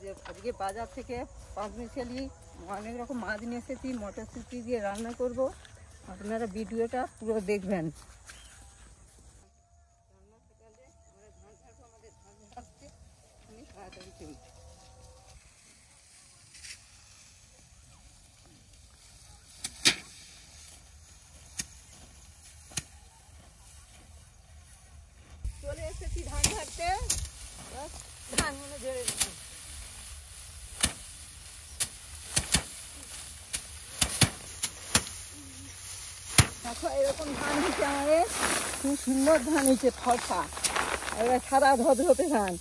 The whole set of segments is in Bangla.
আজকে বাজার থেকে পাঁচমিশালি অনেক রকম মাছ নিয়ে এসেছি, মটরশুঁটি দিয়ে রান্না করব। আপনারা ভিডিওটা পুরো দেখবেন। চলে এসেছি ধান ঝাড়তে, ধানগুলো ঝেড়ে দিচ্ছি। দেখো এরকম ধান হচ্ছে আমাদের, খুব সুন্দর ধান হয়েছে, ফসা এবার সাদা ধপধপে ধান।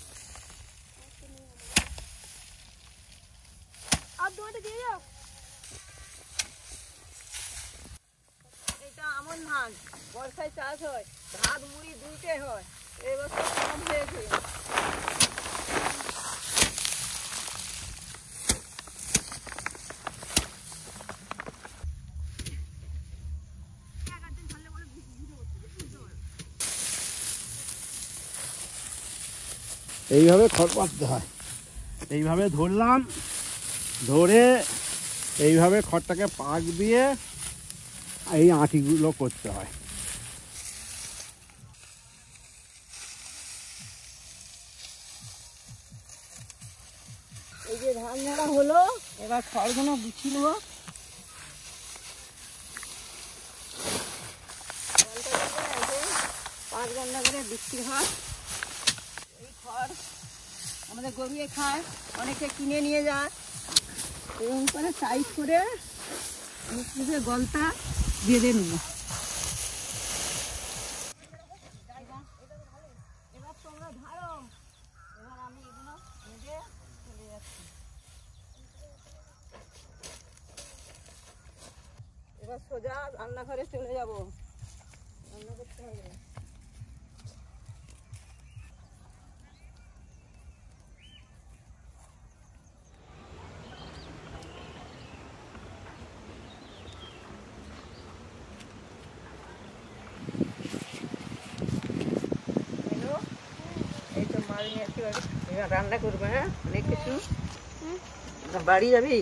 এটা আমন ধান, বর্ষায় চাষ হয়, ভাত মুড়ি দুইটাই হয়। এবছর কম হয়েছে। এইভাবে খড় পাততে হয়, এইভাবে ধরলাম, ধরে এইভাবে খড়টাকে পাক দিয়ে এই আঁটিগুলো করতে হয়। এই যে ধান ঝাড়া হলো, এবার খড়গুলো গুছিয়ে নেবো। 5 ঘন্টা করে বিক্রি হয়। এই খড় আমাদের গরুয়ে খায়, অনেকে কিনে নিয়ে যায়। এরকম করে সাইজ করে মিক্সিতে গলতা বেঁধে নেব। এবার তোমরা ধারো, এবার আমি এগুলো বেঁধে চলে যাচ্ছি। এবার সোজা রান্নাঘরে চলে যাব, রান্না করতে হবে। এই তো মাছ নিয়ে আসছি, এবার রান্না করবো। হ্যাঁ, অনেক কিছু। বাড়ি যাবি?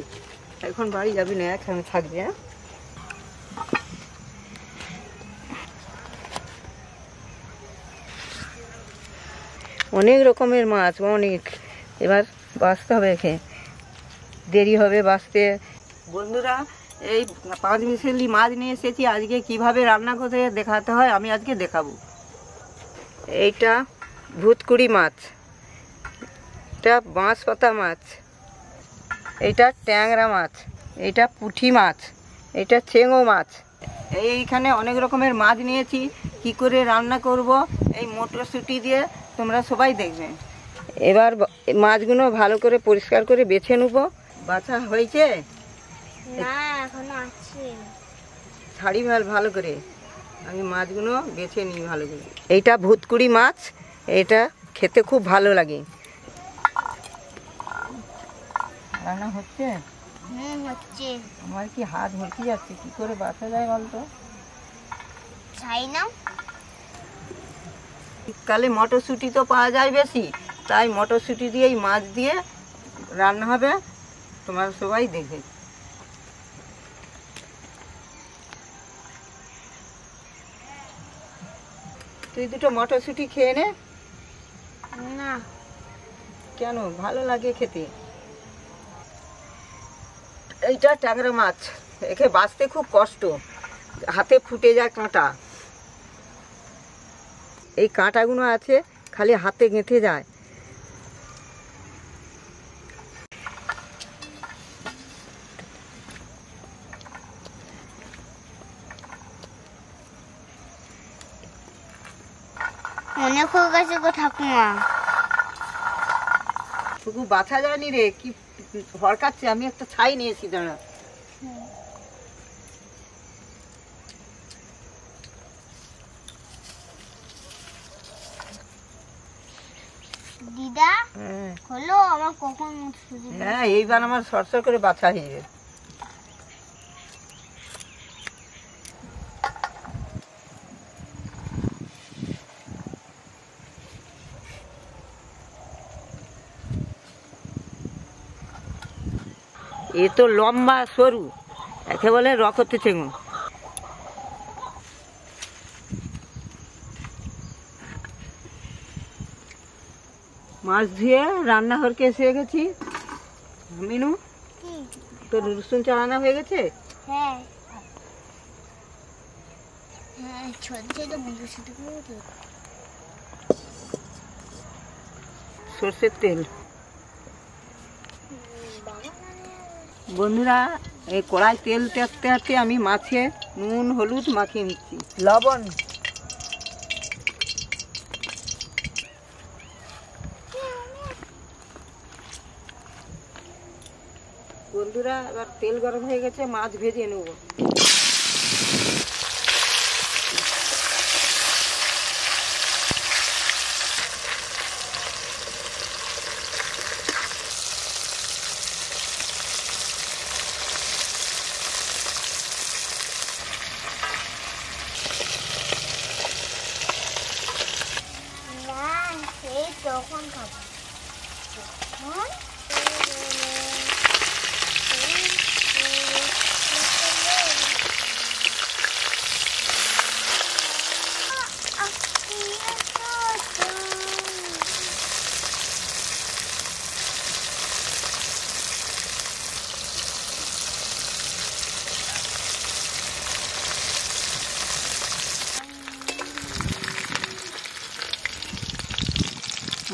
এখন বাড়ি যাবি না, এখানে থাকবি। হ্যাঁ, অনেক রকমের মাছ, অনেক। এবার বাছতে হবে, এখানে দেরি হবে বাছতে। বন্ধুরা, এই পাঁচমিশালি মাছ নিয়ে এসেছি। আজকে কিভাবে রান্না করতে দেখাতে হয় আমি আজকে দেখাবো। এইটা ভুতকুড়ি মাছ, এটা বাঁশপাতা মাছ, এইটা ট্যাংরা মাছ, এইটা পুঁটি মাছ, এইটা চেঙো মাছ। এইখানে অনেক রকমের মাছ নিয়েছি। কি করে রান্না করব এই মটরশুঁটি দিয়ে তোমরা সবাই দেখবে। এবার মাছগুলো ভালো করে পরিষ্কার করে বেছে নেব। বাছা হয়েছে না, এখনো আছে। ছাড়ি ভালো করে, আমি মাছগুলো বেছে নিই ভালো করে। এইটা ভুতকুড়ি মাছ, এটা খেতে খুব ভালো লাগে। রান্না হচ্ছে? হচ্ছে। আমার কি হাত ভরতে যাচ্ছে, কি করে বাছা যায় বলতো? চাই না। শীতকালে মটরশুঁটি তো পাওয়া যায় বেশি, তাই মটরশুঁটি দিয়েই মাছ দিয়ে রান্না হবে। তোমরা সবাই দেখবে। তুই দুটো মটরশুঁটি খেয়ে নে। না। কেন? ভালো লাগে খেতে। এইটা ট্যাংরা মাছ, একে বাছতে খুব কষ্ট, হাতে ফুটে যায় কাঁটা। এই কাঁটাগুলো আছে, খালি হাতে গেঁথে যায়। অনেক হয়ে গেছে গো ঠাকুমা। শুধু বাছা যায়নি রে, কি হরকাচ্ছে। আমি একটা ছাই নিয়েছি, দাঁড়া। দিদা হলো আমার কখন? হ্যাঁ, এইবার আমার সরসর করে বাছা হয়ে যাবে। এ তো লম্বা সরু, একে বলে রকতে চেঙন। মাছ ধুয়ে রান্নাঘরকে এসে গেছি। মিনু, তোর রসুন চালানো হয়ে গেছে? হ্যাঁ হ্যাঁ, ছোট ছোট ছোট করে সর্ষের তেল। বন্ধুরা, এই কড়াই তেল তেলতে তেলতে আমি মাছে নুন হলুদ মাখিয়ে নিচ্ছি, লবণ। বন্ধুরা, এবার তেল গরম হয়ে গেছে, মাছ ভেজে নেব। তখন খাবো।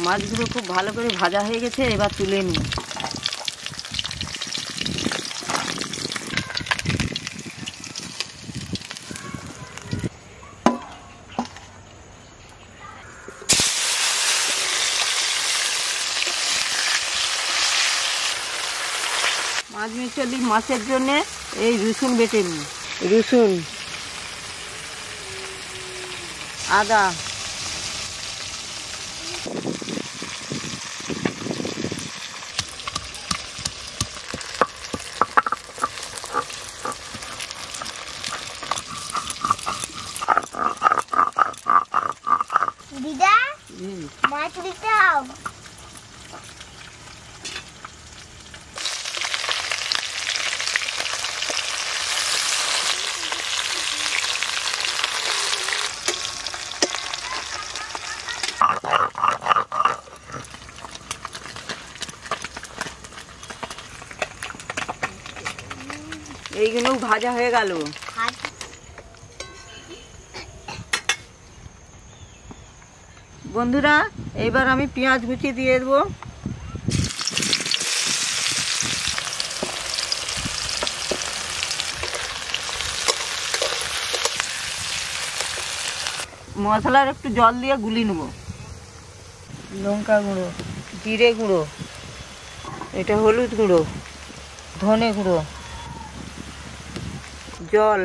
মাছগুলো খুব ভালো করে ভাজা হয়ে গেছে, এবার তুলে নিই। মাছ মিশালি মাছের জন্য এই রসুন বেটে নিই। রসুন, আদা, দিদা মাছ দিতাও। এইগুলো ভাজা হয়ে গেল। বন্ধুরা, এবার আমি পেঁয়াজ কুচি দিয়ে দেবো। মশলার একটু জল দিয়ে গুলি নেব। লঙ্কা গুঁড়ো, জিরে গুঁড়ো, এটা হলুদ গুঁড়ো, ধনে গুঁড়ো, জল,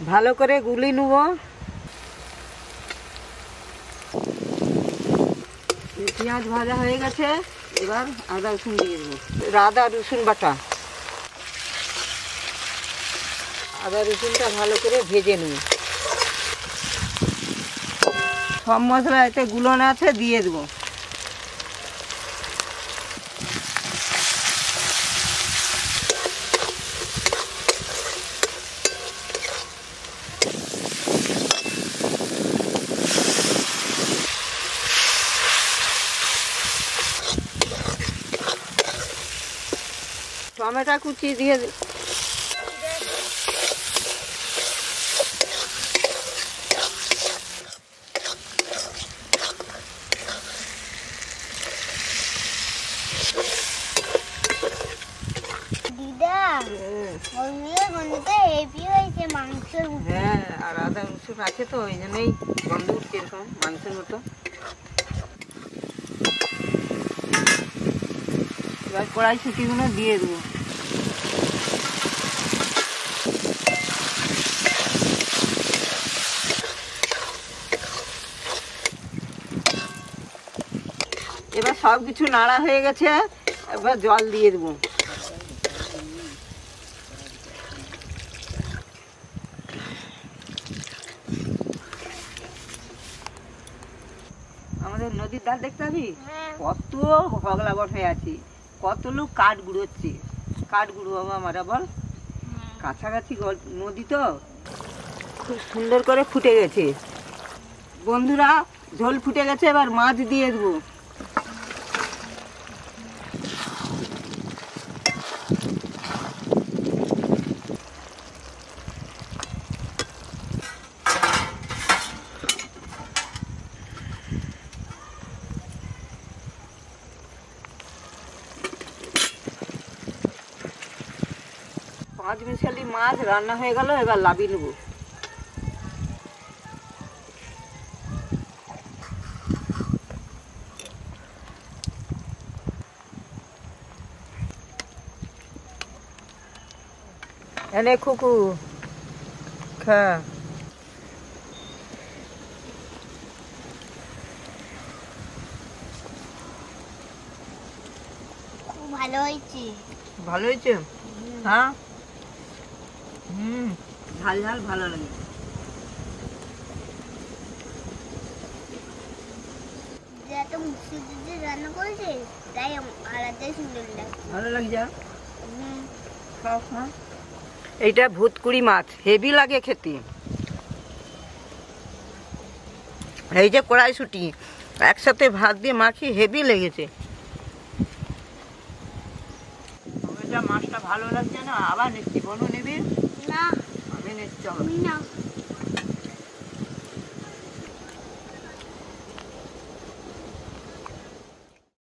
ভালো করে গুলি নেব। পেঁয়াজ ভাজা হয়ে গেছে, এবার আদা রসুন দিয়ে দেবো। আদা রসুন বাটা, আদা রসুনটা ভালো করে ভেজে নেব। সব মশলা এতে গুলোনো আছে, দিয়ে দেবো। টমেটো কুচি দিয়ে দিদা হেভি হয়েছে মাংসের মতো। হ্যাঁ, আর আদা রসুন আছে তো, ওই জন্যই গন্ধ উঠছে এরকম মাংসের মতো। এবার কড়াইশুঁটিগুলো দিয়ে দেবো। এবার সব কিছু নাড়া হয়ে গেছে, এবার জল দিয়ে দেবো। আমাদের নদীর ধার দেখতে পাবি, হ্যাঁ। কত হগলা বট হয়ে আছে, কত লোক কাঠ গুঁড়োচ্ছে। কাঠ গুঁড়ো বাবা আমরা বল, কাছাকাছি নদী তো খুব সুন্দর করে ফুটে গেছে। বন্ধুরা ঝোল ফুটে গেছে, এবার মাছ দিয়ে দেবো। পাঁচ মিশালি মাছ রান্না হয়ে গেল, এবার লাবি নেবো। এনে খুকু খা। খুব ভালো হয়েছে। ভালো হয়েছে? হ্যাঁ, ঝাল ঝাল ভালো লাগে। যে এত মুসুর দিয়ে রান্না করেছে, তাই আলাদাই সুন্দর লাগছে। ভালো লাগছে? খাও খা। এইটা ভুতকুড়ি মাছ, হেভি লাগে খেতে। এই যে কড়াইশুঁটি একসাথে ভাত দিয়ে মাখি, হেভি লেগেছে। মাছটা ভালো লাগছে না, আবার নিচ্ছি। বনু নিবি? না, আমি নিচ্ছি। তুমি না।